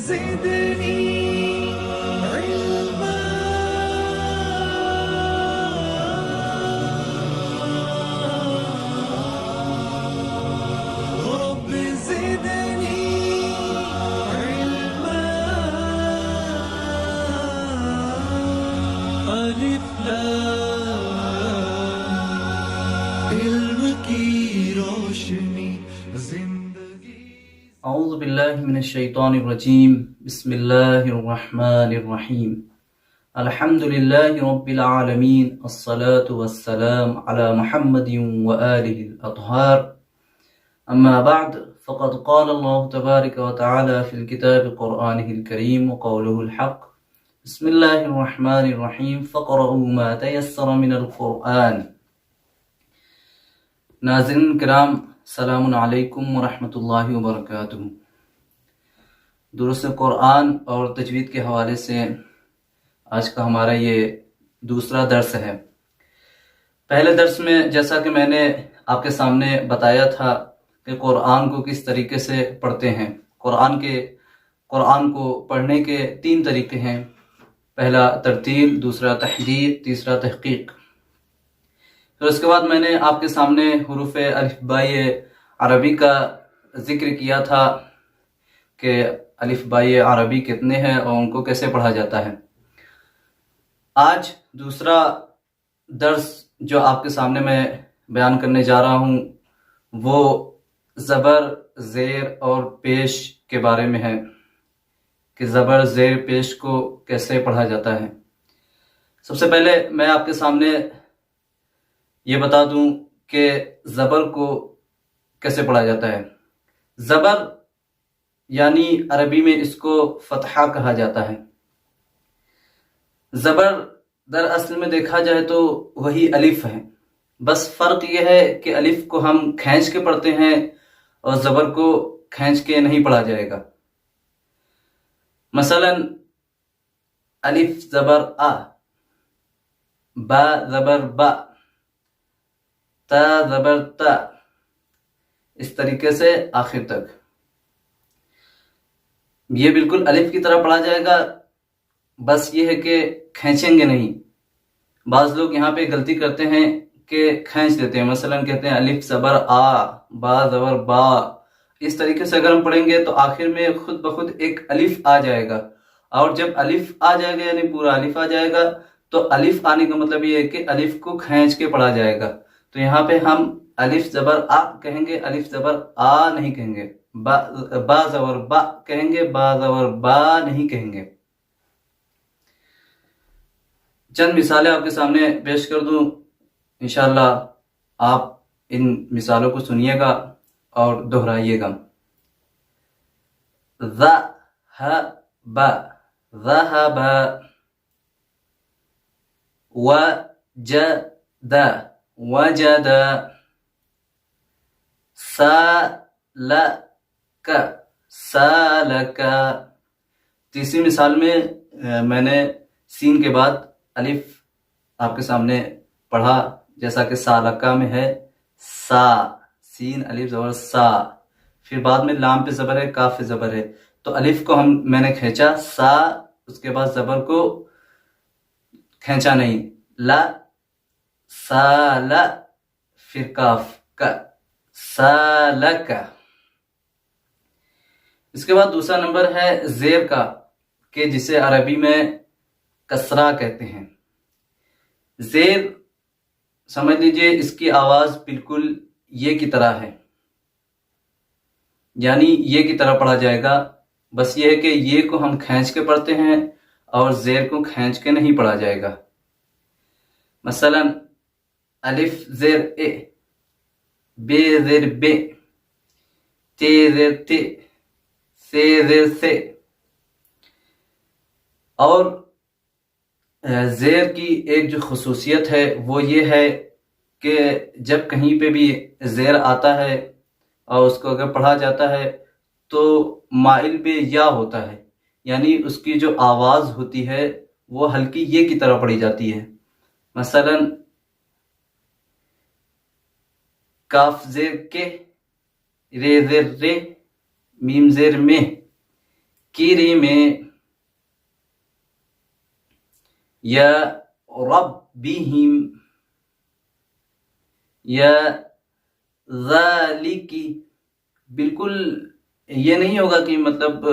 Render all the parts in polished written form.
زدني علما رب زدني علما ألف لام علم کی روشنی زندگی اعوذ باللہ من الشیطان الرجیم بسم اللہ الرحمن الرحیم الحمد للہ رب العالمین الصلاة والسلام علی محمد وآلہ الاطہار اما بعد فقد قال اللہ تبارک وتعالی فی الكتاب قرآنہ الکریم وقولہ الحق بسم اللہ الرحمن الرحیم فقرؤوا ما تیسر من القرآن۔ ناظرین کرام، السلام علیکم ورحمۃ اللہ وبرکاتہ۔ درس قرآن اور تجوید کے حوالے سے آج کا ہمارا یہ دوسرا درس ہے۔ پہلے درس میں جیسا کہ میں نے آپ کے سامنے بتایا تھا کہ قرآن کو کس طریقے سے پڑھتے ہیں۔ قرآن کو پڑھنے کے 3 طریقے ہیں، پہلا ترتیل، دوسرا تحریر، تیسرا تحقیق۔ پھر اس کے بعد میں نے آپ کے سامنے حروف الفبائی عربی کا ذکر کیا تھا کہ الفبائی عربی کتنے ہیں اور ان کو کیسے پڑھا جاتا ہے۔ آج دوسرا درس جو آپ کے سامنے میں بیان کرنے جا رہا ہوں وہ زبر، زیر اور پیش کے بارے میں ہے کہ زبر، زیر، پیش کو کیسے پڑھا جاتا ہے۔ سب سے پہلے میں آپ کے سامنے یہ بتا دوں کہ زبر کو کیسے پڑھا جاتا ہے۔ زبر یعنی عربی میں اس کو فتحہ کہا جاتا ہے۔ زبر دراصل میں دیکھا جائے تو وہی الف ہے، بس فرق یہ ہے کہ الف کو ہم کھینچ کے پڑھتے ہیں اور زبر کو کھینچ کے نہیں پڑھا جائے گا۔ مثلا الف زبر آ، با زبر با، تا زبر تا، اس طریقے سے آخر تک یہ بالکل الف کی طرح پڑھا جائے گا، بس یہ ہے کہ کھینچیں گے نہیں۔ بعض لوگ یہاں پہ غلطی کرتے ہیں کہ کھینچ دیتے ہیں، مثلا کہتے ہیں الف زبر آ، با زبر با۔ اس طریقے سے اگر ہم پڑھیں گے تو آخر میں خود بخود ایک الف آ جائے گا، اور جب الف آ جائے گا یعنی پورا الف آ جائے گا تو الف آنے کا مطلب یہ ہے کہ الف کو کھینچ کے پڑھا جائے گا۔ تو یہاں پہ ہم الف زبر آ کہیں گے، الف زبر آ نہیں کہیں گے۔ با زبر با کہیں گے، با زبر با نہیں کہیں گے۔ چند مثالیں آپ کے سامنے پیش کر دوں، انشاءاللہ آپ ان مثالوں کو سنیے گا اور دہرائیے گا۔ ذهب، ذهب، وجد، وجد، سالك، سالك۔ تیسری مثال میں میں نے سین کے بعد الف آپ کے سامنے پڑھا، جیسا کہ سالکہ میں ہے سا، سین الف زبر سا، پھر بعد میں لام پہ زبر ہے، کاف پہ زبر ہے، تو الف کو میں نے کھینچا سا، اس کے بعد زبر کو کھینچا نہیں، لا سال، پھر کاف کا، سالک۔ اس کے بعد دوسرا نمبر ہے زیر کا، کہ جسے عربی میں کسرہ کہتے ہیں۔ زیر سمجھ لیجئے اس کی آواز بالکل یہ کی طرح ہے، یعنی یہ کی طرح پڑھا جائے گا، بس یہ ہے کہ یہ کو ہم کھینچ کے پڑھتے ہیں اور زیر کو کھینچ کے نہیں پڑھا جائے گا۔ مثلا الف زیر اے، بے زیر بے، تے زیر تے، سے زیر سے۔ اور زیر کی ایک جو خصوصیت ہے وہ یہ ہے کہ جب کہیں پہ بھی زیر آتا ہے اور اس کو اگر پڑھا جاتا ہے تو مائل پہ یا ہوتا ہے، یعنی اس کی جو آواز ہوتی ہے وہ ہلکی یہ کی طرح پڑھی جاتی ہے۔ مثلا کاف زیر کے، رے زیر رے، میم زیر میں، کریم یا ربہم یا ذالک، بالکل یہ نہیں ہوگا کہ مطلب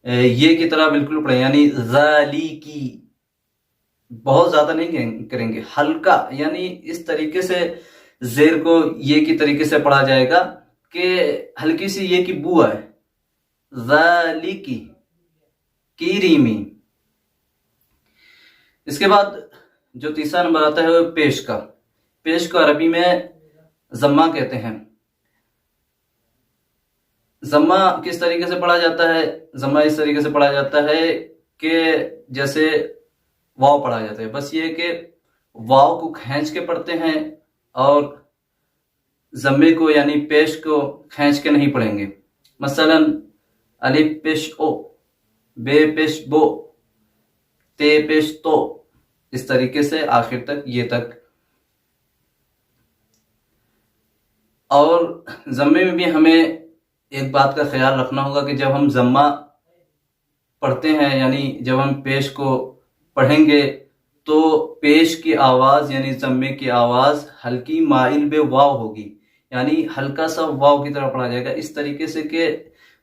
یہ کی طرح بالکل پڑھیں، یعنی ذالکی بہت زیادہ نہیں کریں گے، ہلکا، یعنی اس طریقے سے زیر کو یہ کی طریقے سے پڑھا جائے گا کہ ہلکی سی یہ کی بو آئے، ذالکی کریمی۔ اس کے بعد جو تیسرا نمبر آتا ہے وہ پیش کا۔ پیش کو عربی میں ضمہ کہتے ہیں۔ ضمہ کس طریقے سے پڑھا جاتا ہے؟ ضمہ اس طریقے سے پڑھا جاتا ہے کہ جیسے واو پڑھا جاتا ہے، بس یہ کہ واو کو کھینچ کے پڑھتے ہیں اور ضمے کو یعنی پیش کو کھینچ کے نہیں پڑھیں گے۔ مثلا الف پیش او، بے پیش بو، تے پیش تو، اس طریقے سے آخر تک یہ تک۔ اور ضمے میں بھی ہمیں ایک بات کا خیال رکھنا ہوگا کہ جب ہم ضمہ پڑھتے ہیں، یعنی جب ہم پیش کو پڑھیں گے تو پیش کی آواز یعنی ضمے کی آواز ہلکی مائل بے واو ہوگی، یعنی ہلکا سا واو کی طرح پڑھا جائے گا، اس طریقے سے کہ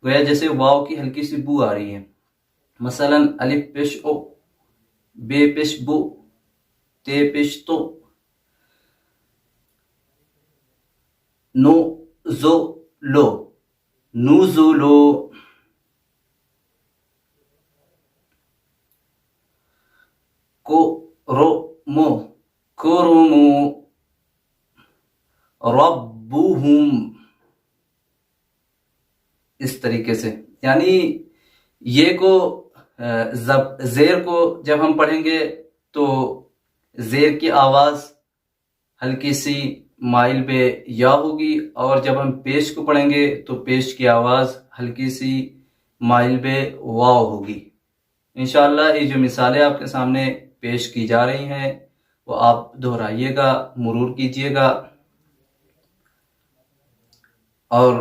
گویا جیسے واو کی ہلکی سی بو آ رہی ہے۔ مثلا الف پیش او، بے پیش بو، تے پیش تو، نو زو لو، نزلو، کرمو، کرمو، ربہم، اس طریقے سے۔ یعنی یہ کو زیر کو جب ہم پڑھیں گے تو زیر کی آواز ہلکی سی مائل بے یا ہوگی، اور جب ہم پیش کو پڑھیں گے تو پیش کی آواز ہلکی سی مائل بے واو ہوگی۔ انشاءاللہ یہ جو مثالیں آپ کے سامنے پیش کی جا رہی ہیں وہ آپ دہرائیے گا، مرور کیجیے گا، اور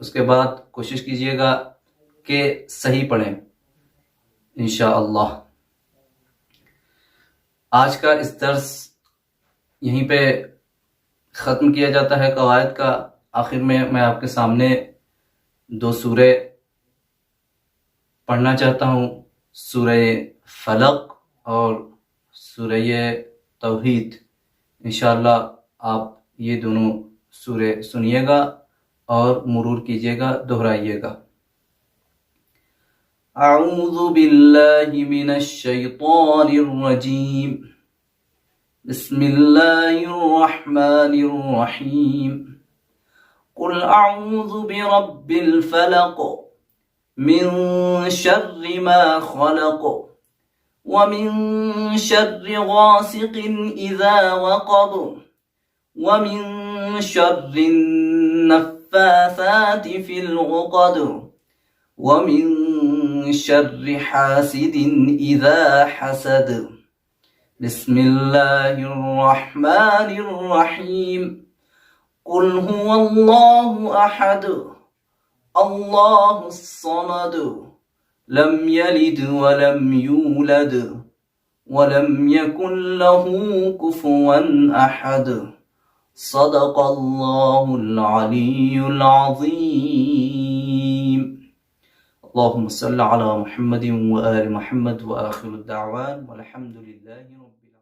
اس کے بعد کوشش کیجیے گا کہ صحیح پڑھیں انشاءاللہ۔ آج کا اس درس یہیں پہ ختم کیا جاتا ہے قواعد کا۔ آخر میں آپ کے سامنے 2 سورے پڑھنا چاہتا ہوں، سورہ فلق اور سورہ توحید۔ انشاءاللہ آپ یہ دونوں سورے سنیے گا اور مرور کیجیے گا، دہرائیے گا۔ اعوذ باللہ من الشیطان الرجیم، بسم اللہ الرحمن الرحیم، قل اعوذ برب الفلق من شر ما خلق ومن شر غاسق اذا وقب ومن شر النفاثات في العقد ومن شر حاسد اذا حسد۔ بسم اللہ الرحمن الرحیم، قل هو اللہ احد اللہ الصمد لم یلد ولم یولد ولم یکن له کفوا احد۔ صدق اللہ العلی العظیم۔ اللہم صل علی محمد وآل محمد وآخر الدعوان والحمد للہ رب العالمین۔